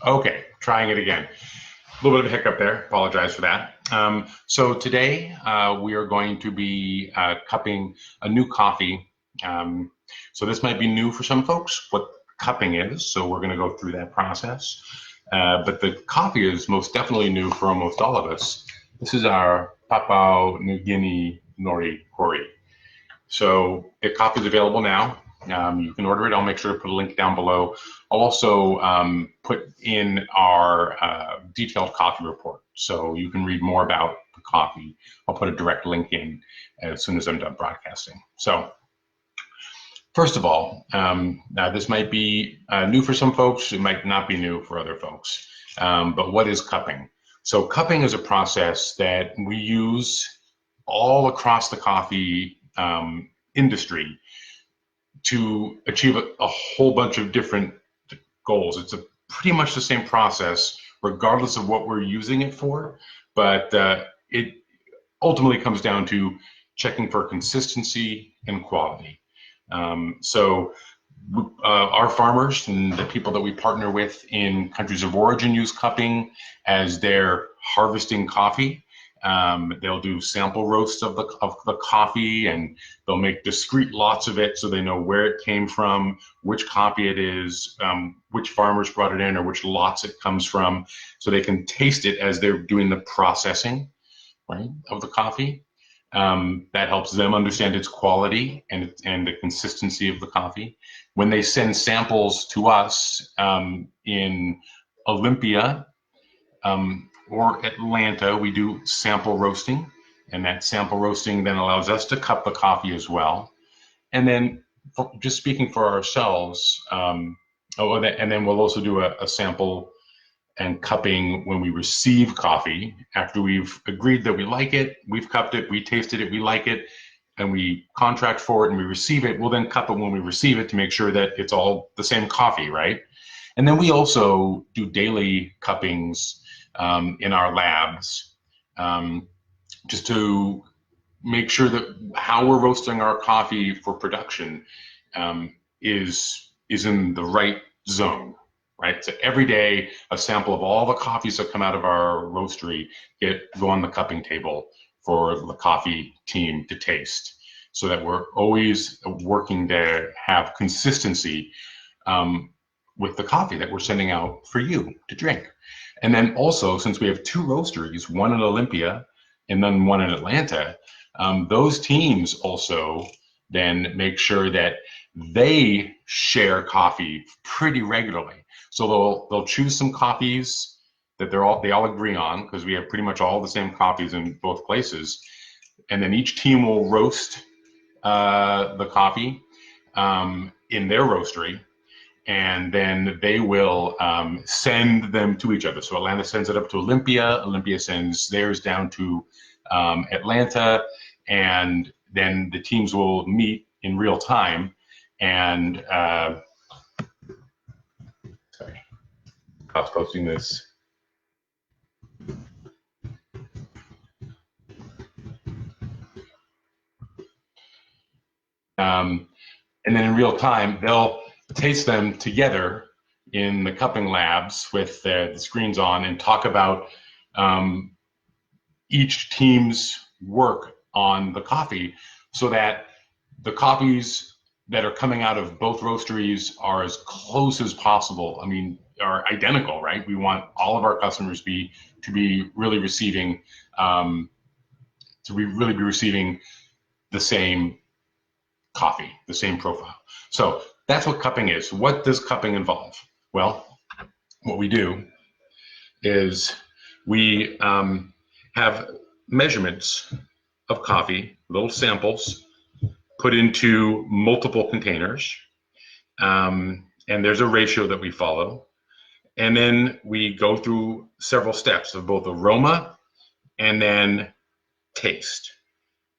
Okay, trying it again. A little bit of a hiccup there. Apologize for that. So today we are going to be cupping a new coffee. So this might be new for some folks, what cupping is. So we're going to go through that process. But the coffee is most definitely new for almost all of us. This is our Papua New Guinea Norikori. So the coffee is available now. You can order it. I'll make sure to put a link down below. I'll also put in our detailed coffee report, so you can read more about the coffee. I'll put a direct link in as soon as I'm done broadcasting. So first of all, this might be new for some folks. It might not be new for other folks. But what is cupping? So cupping is a process that we use all across the coffee industry to achieve a whole bunch of different goals. It's pretty much the same process regardless of what we're using it for, but it ultimately comes down to checking for consistency and quality. Our farmers and the people that we partner with in countries of origin use cupping as their harvesting coffee. They'll do sample roasts of the coffee, and they'll make discrete lots of it so they know where it came from, which coffee it is, which farmers brought it in, or which lots it comes from, so they can taste it as they're doing the processing, right, of the coffee. That helps them understand its quality and the consistency of the coffee. When they send samples to us in Olympia, or Atlanta, we do sample roasting, and that sample roasting then allows us to cup the coffee as well. And then just speaking for ourselves, and then we'll also do a sample and cupping when we receive coffee. After we've agreed that we like it, we've cupped it, we tasted it, we like it, and we contract for it and we receive it, we'll then cup it when we receive it to make sure that it's all the same coffee, right? And then we also do daily cuppings in our labs, just to make sure that how we're roasting our coffee for production is in the right zone, right? So every day, a sample of all the coffees that come out of our roastery go on the cupping table for the coffee team to taste, so that we're always working to have consistency with the coffee that we're sending out for you to drink. And then also, since we have two roasteries, one in Olympia and then one in Atlanta, those teams also then make sure that they share coffee pretty regularly. So they'll choose some coffees that they all agree on, because we have pretty much all the same coffees in both places. And then each team will roast the coffee in their roastery, and then they will send them to each other. So Atlanta sends it up to Olympia, Olympia sends theirs down to Atlanta, and then the teams will meet in real time. And sorry, I was posting this. And then in real time, they'll taste them together in the cupping labs with the screens on, and talk about each team's work on the coffee, so that the coffees that are coming out of both roasteries are as close as possible. I mean, are identical, right? We want all of our customers to be really receiving the same coffee, the same profile. So that's what cupping is. What does cupping involve? Well, what we do is we have measurements of coffee, little samples, put into multiple containers, and there's a ratio that we follow. And then we go through several steps of both aroma and then taste.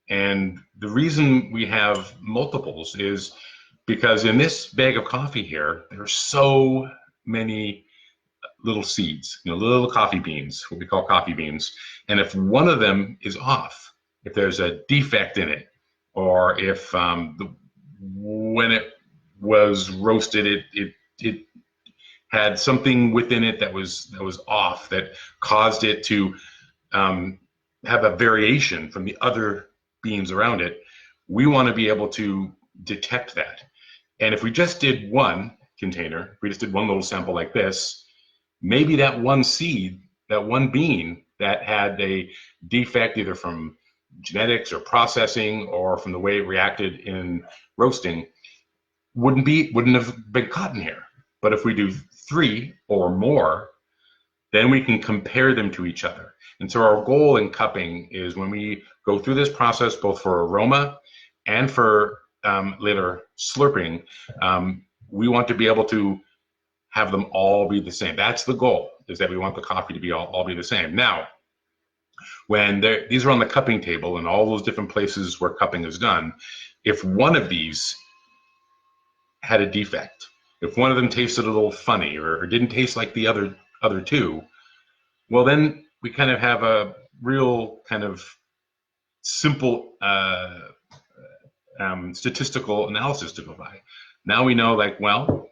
And the reason we have multiples is because in this bag of coffee here, there are so many little seeds, little coffee beans, what we call coffee beans. And if one of them is off, if there's a defect in it, or if when it was roasted, it had something within it that was off, that caused it to have a variation from the other beans around it. We want to be able to detect that. And if we just did one container, if we just did one little sample like this, maybe that one seed, that one bean that had a defect either from genetics or processing or from the way it reacted in roasting wouldn't have been caught in here. But if we do 3 or more, then we can compare them to each other. And so our goal in cupping is, when we go through this process, both for aroma and for later slurping, we want to be able to have them all be the same. That's the goal, is that we want the coffee to be all be the same. Now, when these are on the cupping table and all those different places where cupping is done, if one of these had a defect, if one of them tasted a little funny or didn't taste like the other two, well, then we kind of have a real kind of simple statistical analysis to go by. Now we know, like, well,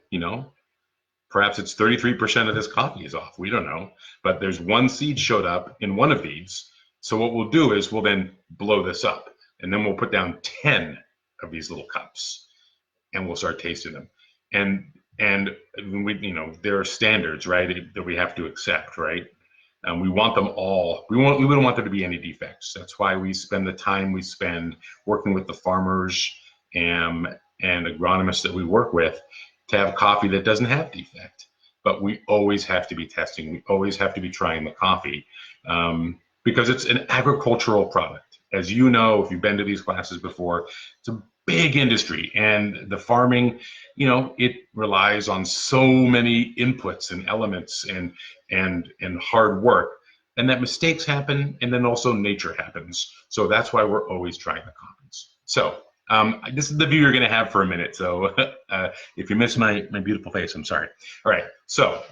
perhaps it's 33% of this coffee is off. We don't know, but there's one seed showed up in one of these. So what we'll do is we'll then blow this up, and then we'll put down 10 of these little cups, and we'll start tasting them. And we, there are standards, right, that we have to accept, right? We want them all. We don't want there to be any defects. That's why we spend the time we spend working with the farmers and agronomists that we work with to have coffee that doesn't have defect. But we always have to be testing. We always have to be trying the coffee because it's an agricultural product. As you know, if you've been to these classes before, it's a big industry, and the farming, it relies on so many inputs and elements and hard work, and that mistakes happen, and then also nature happens. So that's why we're always trying the coffees. So this is the view you're going to have for a minute. So if you miss my beautiful face, I'm sorry. All right. So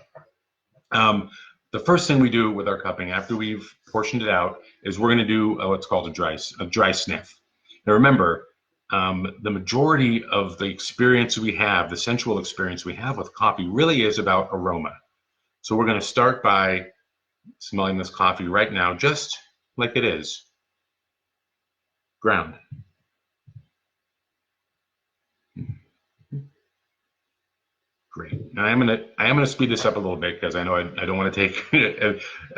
the first thing we do with our cupping after we've portioned it out is we're going to do what's called a dry sniff. Now remember, the majority of the experience we have, the sensual experience we have with coffee, really is about aroma. So we're going to start by smelling this coffee right now, just like it is, ground. Great. Now I am gonna speed this up a little bit because I know I don't want to take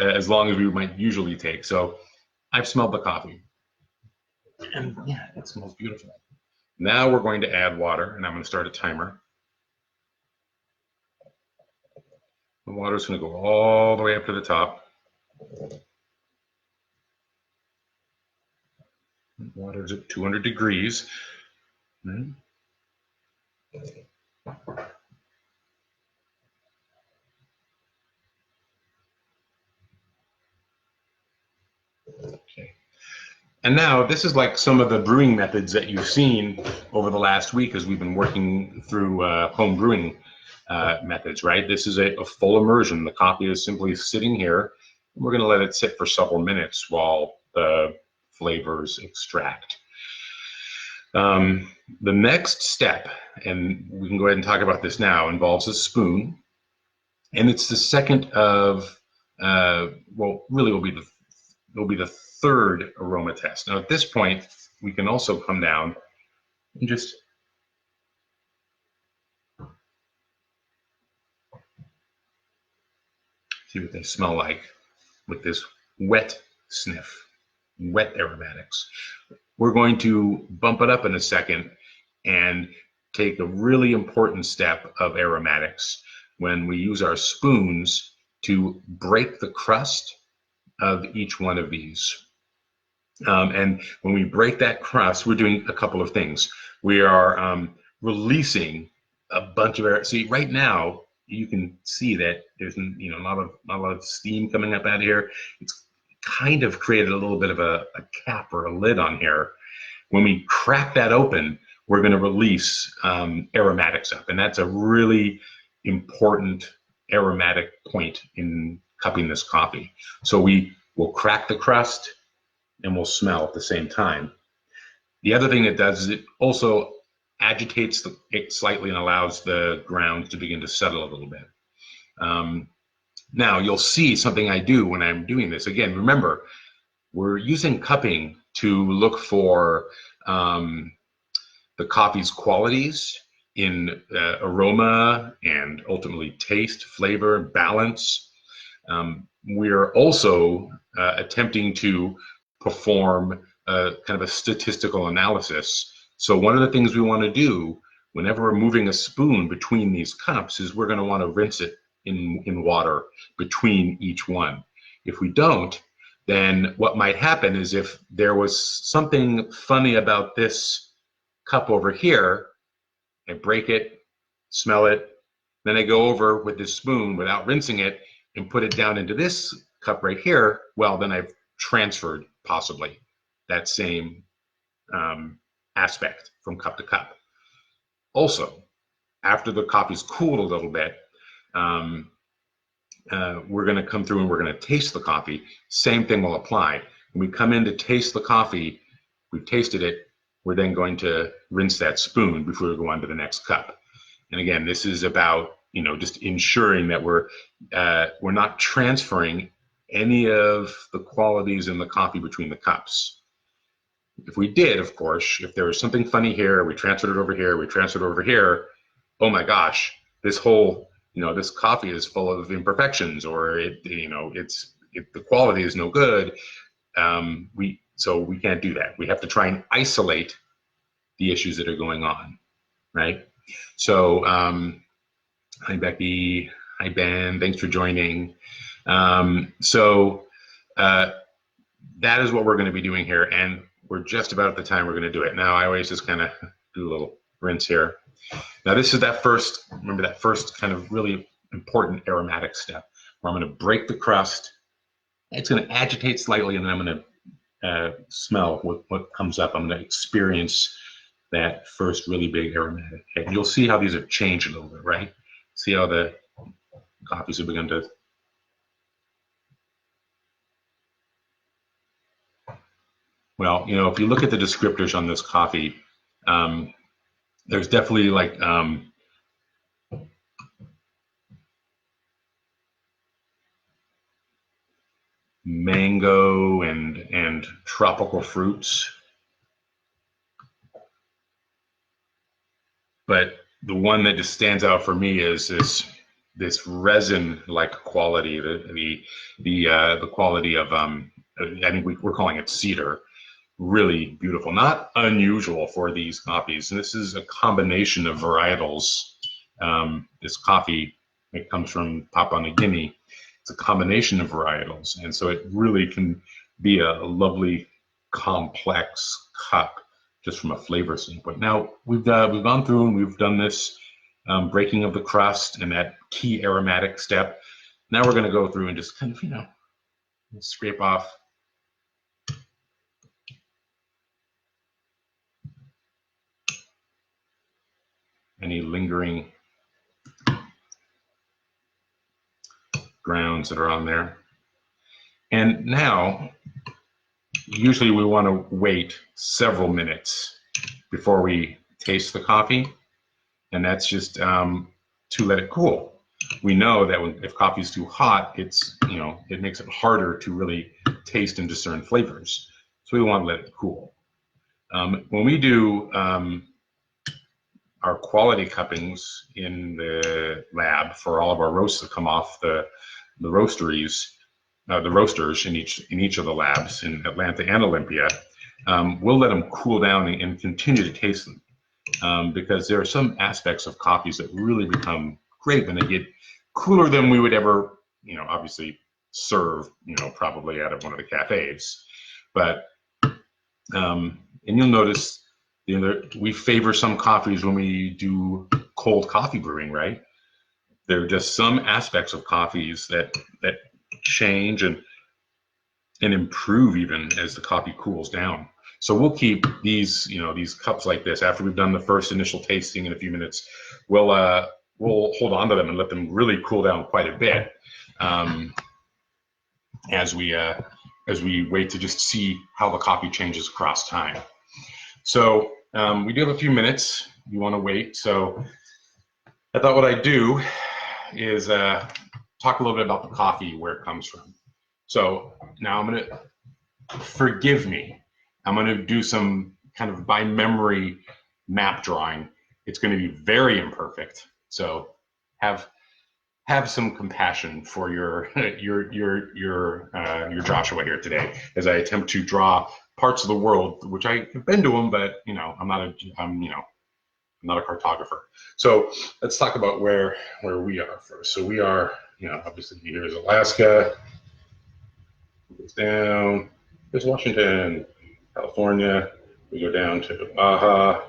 as long as we might usually take. So I've smelled the coffee, and yeah, it smells beautiful. Now we're going to add water, and I'm going to start a timer. The water is going to go all the way up to the top. Water is at 200 degrees. Okay. And now this is like some of the brewing methods that you've seen over the last week as we've been working through home brewing methods, right? This is a full immersion. The coffee is simply sitting here. We're going to let it sit for several minutes while the flavors extract. The next step, and we can go ahead and talk about this now, involves a spoon. And it's the second of, well, really will be the third aroma test. Now at this point, we can also come down and just see what they smell like with this wet sniff, wet aromatics. We're going to bump it up in a second and take a really important step of aromatics when we use our spoons to break the crust of each one of these. And when we break that crust, we're doing a couple of things. We are releasing a bunch of air. See, right now you can see that there's not a lot of steam coming up out of here. It's kind of created a little bit of a cap or a lid on here. When we crack that open, we're going to release aromatics up, and that's a really important aromatic point in cupping this coffee. So we will crack the crust and we'll smell at the same time. The other thing it does is it also agitates it slightly and allows the ground to begin to settle a little bit. Now you'll see something I do when I'm doing this. Again, remember, we're using cupping to look for the coffee's qualities in aroma and ultimately taste, flavor, balance. We're also attempting to perform kind of a statistical analysis. So one of the things we want to do whenever we're moving a spoon between these cups is we're going to want to rinse it in water between each one. If we don't, then what might happen is if there was something funny about this cup over here, I break it, smell it, then I go over with this spoon without rinsing it and put it down into this cup right here, well, then I've transferred possibly that same aspect from cup to cup. Also, after the coffee's cooled a little bit, we're going to come through and we're going to taste the coffee. Same thing will apply. When we come in to taste the coffee, we've tasted it, we're then going to rinse that spoon before we go on to the next cup. And again, this is about, you know, just ensuring that we're not transferring any of the qualities in the coffee between the cups. If we did, of course, if there was something funny here, we transferred it over here, we transferred it over here, oh my gosh, this whole, you know, this coffee is full of imperfections, or it, you know, the quality is no good. So we can't do that. We have to try and isolate the issues that are going on, right? So, hi Becky, hi Ben, thanks for joining. That is what we're going to be doing here, and we're just about at the time we're going to do it. Now I always just kind of do a little rinse here. Now this is that first, remember that first kind of really important aromatic step where I'm going to break the crust. It's going to agitate slightly, and then I'm going to smell what comes up. I'm going to experience that first really big aromatic hit. You'll see how these have changed a little bit, right? See how the coffees have begun to. Well, you know, if you look at the descriptors on this coffee, there's definitely like mango and tropical fruits. But the one that just stands out for me is this resin-like quality, the quality of I think we're calling it cedar. Really beautiful, not unusual for these coffees. And this is a combination of varietals. This coffee, it comes from Papua New Guinea. It's a combination of varietals, and so it really can be a lovely, complex cup just from a flavor standpoint. Now we've gone through and we've done this breaking of the crust and that key aromatic step. Now we're going to go through and just kind of, you know, scrape off any lingering grounds that are on there. And now, usually we want to wait several minutes before we taste the coffee, and that's just to let it cool. We know that if coffee is too hot, it's, you know, it makes it harder to really taste and discern flavors. So we want to let it cool. When we do our quality cuppings in the lab for all of our roasts that come off the roasters in each of the labs in Atlanta and Olympia, we'll let them cool down and continue to taste them, because there are some aspects of coffees that really become great when they get cooler than we would ever, you know, obviously serve, you know, probably out of one of the cafes. But and you'll notice, you know, we favor some coffees when we do cold coffee brewing, right? There are just some aspects of coffees that change and improve even as the coffee cools down. So we'll keep these, you know, these cups like this after we've done the first initial tasting in a few minutes. We'll hold on to them and let them really cool down quite a bit as we wait to just see how the coffee changes across time. So we do have a few minutes. You want to wait. So I thought what I'd do is talk a little bit about the coffee, where it comes from. So now I'm going to, forgive me, I'm going to do some kind of by memory map drawing. It's going to be very imperfect. So have some compassion for your Joshua here today, as I attempt to draw parts of the world, which I have been to them, but I'm not a cartographer. So let's talk about where we are first. So we are, obviously here's Alaska, goes down, here's Washington, California, we go down to Baja,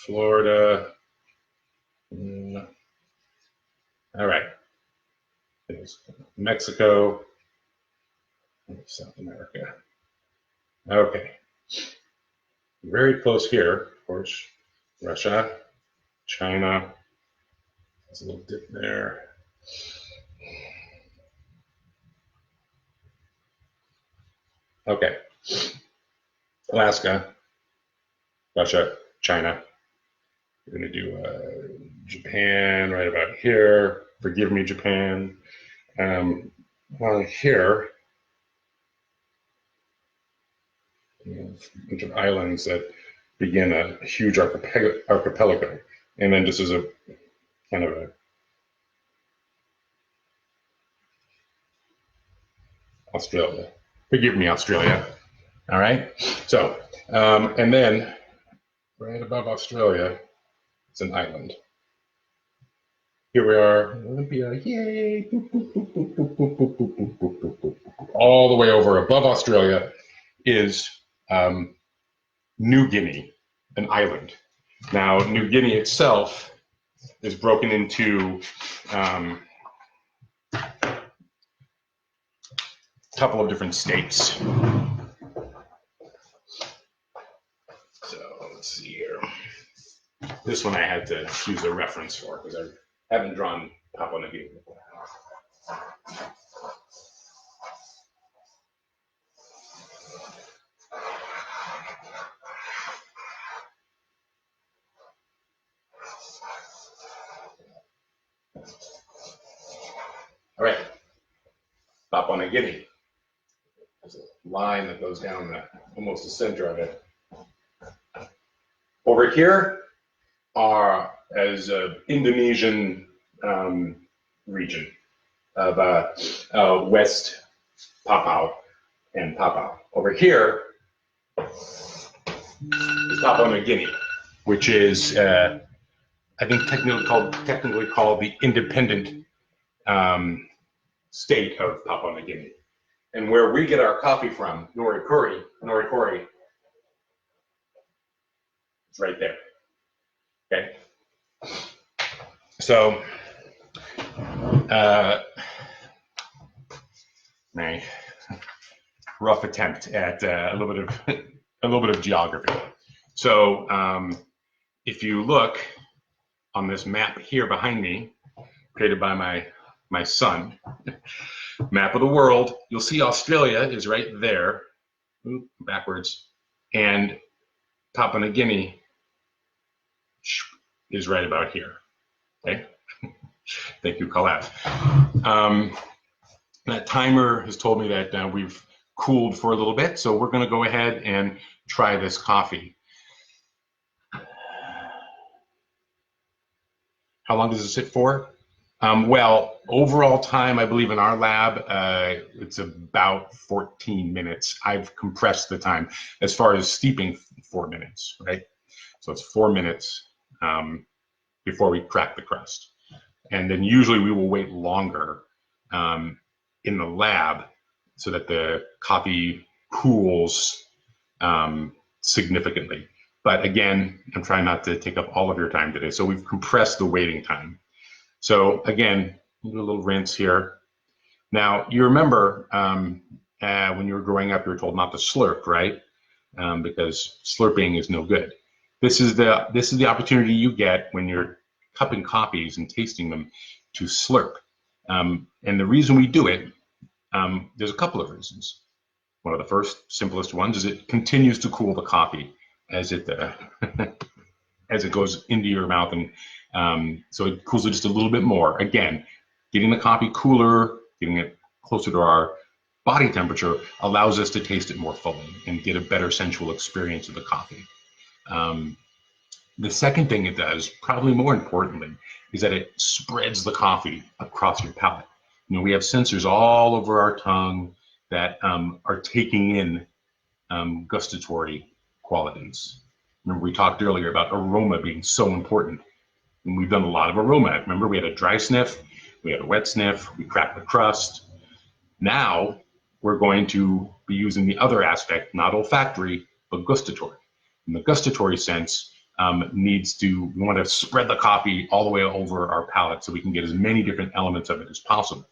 Florida. All right. There's Mexico, South America. Okay. Very close here, of course, Russia, China. There's a little dip there. Okay. Alaska, Russia, China. We're going to do Japan right about here. Forgive me, Japan. Here, a bunch of islands that begin a huge archipelago. And then just as a kind of a Australia. Forgive me, Australia. All right. So, and then right above Australia, it's an island. Here we are, Olympia, yay! Boop, boop, boop, boop, boop, boop, boop, boop, boop, boop, boop, boop, boop. All the way over above Australia is New Guinea, an island. Now, New Guinea itself is broken into a couple of different states. So let's see here. This one I had to use a reference for because I haven't drawn Papua New Guinea before. All right, Papua New Guinea. There's a line that goes down almost the center of it. Over here are as Indonesian region of West Papua and Papua. Over here is Papua New Guinea, which is I think technically called the independent state of Papua New Guinea. And where we get our coffee from, Norikori, it's right there. Okay. So, my rough attempt at a little bit of geography. So, if you look on this map here behind me, created by my son, map of the world, you'll see Australia is right there, backwards, and Papua New Guinea is right about here. Okay. Thank you, Kalev. That timer has told me that we've cooled for a little bit, so we're going to go ahead and try this coffee. How long does it sit for? Well, overall time, I believe in our lab, it's about 14 minutes. I've compressed the time. As far as steeping, 4 minutes, right? So it's 4 minutes before we crack the crust. And then usually we will wait longer in the lab so that the coffee cools significantly. But again, I'm trying not to take up all of your time today. So we've compressed the waiting time. So again, do a little rinse here. Now, you remember when you were growing up, you were told not to slurp, right? Because slurping is no good. This is the opportunity you get when you're cupping coffees and tasting them to slurp. And the reason we do it, there's a couple of reasons. One of the first, simplest ones is it continues to cool the coffee as it as it goes into your mouth, and so it cools it just a little bit more. Again, getting the coffee cooler, getting it closer to our body temperature allows us to taste it more fully and get a better sensual experience of the coffee. The second thing it does, probably more importantly, is that it spreads the coffee across your palate. You know, we have sensors all over our tongue that are taking in gustatory qualities. Remember, we talked earlier about aroma being so important. And we've done a lot of aroma. Remember, we had a dry sniff, we had a wet sniff, we cracked the crust. Now we're going to be using the other aspect, not olfactory, but gustatory. In the gustatory sense, we want to spread the coffee all the way over our palate so we can get as many different elements of it as possible.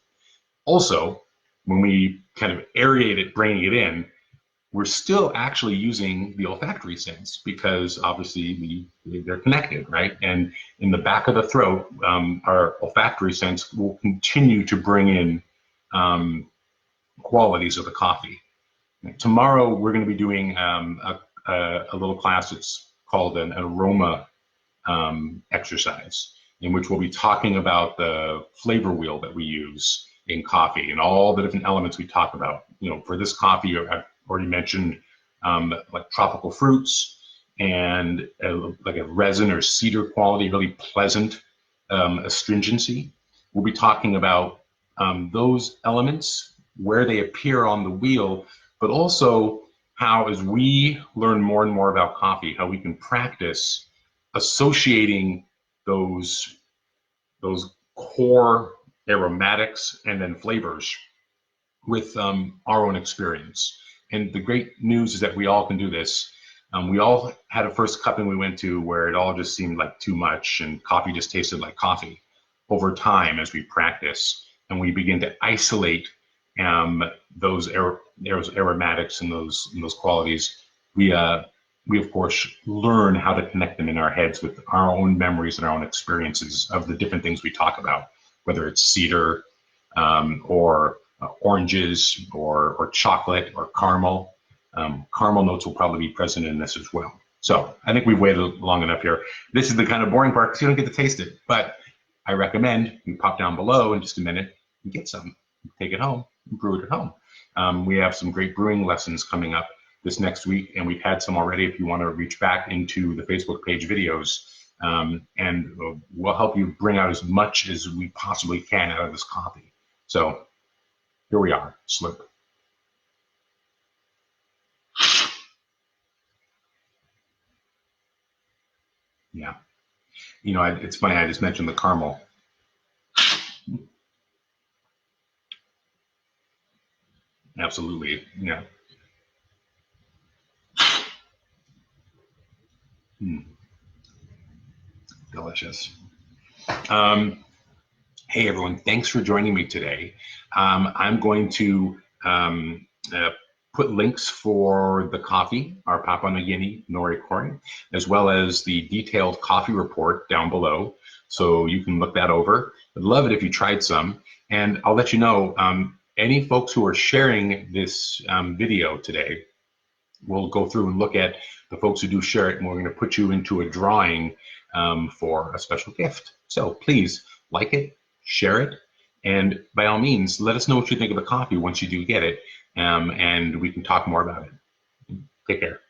Also, when we kind of aerate it, bringing it in, we're still actually using the olfactory sense because obviously they're connected, right? And in the back of the throat, our olfactory sense will continue to bring in qualities of the coffee. Tomorrow, we're going to be doing a little class that's called an aroma exercise, in which we'll be talking about the flavor wheel that we use in coffee and all the different elements we talk about. You know, for this coffee, I've already mentioned like tropical fruits and like a resin or cedar quality, really pleasant astringency. We'll be talking about those elements, where they appear on the wheel, but also how, as we learn more and more about coffee, how we can practice associating those core aromatics and then flavors with our own experience. And the great news is that we all can do this. We all had a first cupping we went to where it all just seemed like too much and coffee just tasted like coffee. Over time, as we practice and we begin to isolate those aromatics and those qualities, we of course learn how to connect them in our heads with our own memories and our own experiences of the different things we talk about, whether it's cedar or oranges or chocolate or caramel. Caramel notes will probably be present in this as well. So I think we've waited long enough here. This is the kind of boring part because you don't get to taste it, but I recommend you pop down below in just a minute and get some, take it home, and brew it at home. We have some great brewing lessons coming up this next week, and we've had some already if you want to reach back into the Facebook page videos, and we'll help you bring out as much as we possibly can out of this coffee. So here we are, slurp. Yeah, you know, it's funny, I just mentioned the caramel. Absolutely, yeah. Delicious. Hey everyone, thanks for joining me today. I'm going to put links for the coffee, our Papua New Guinea Norikori, as well as the detailed coffee report down below, so you can look that over. I'd love it if you tried some, and I'll let you know, any folks who are sharing this video today, we'll go through and look at the folks who do share it, and we're going to put you into a drawing for a special gift. So please like it, share it, and by all means, let us know what you think of the coffee once you do get it, and we can talk more about it. Take care.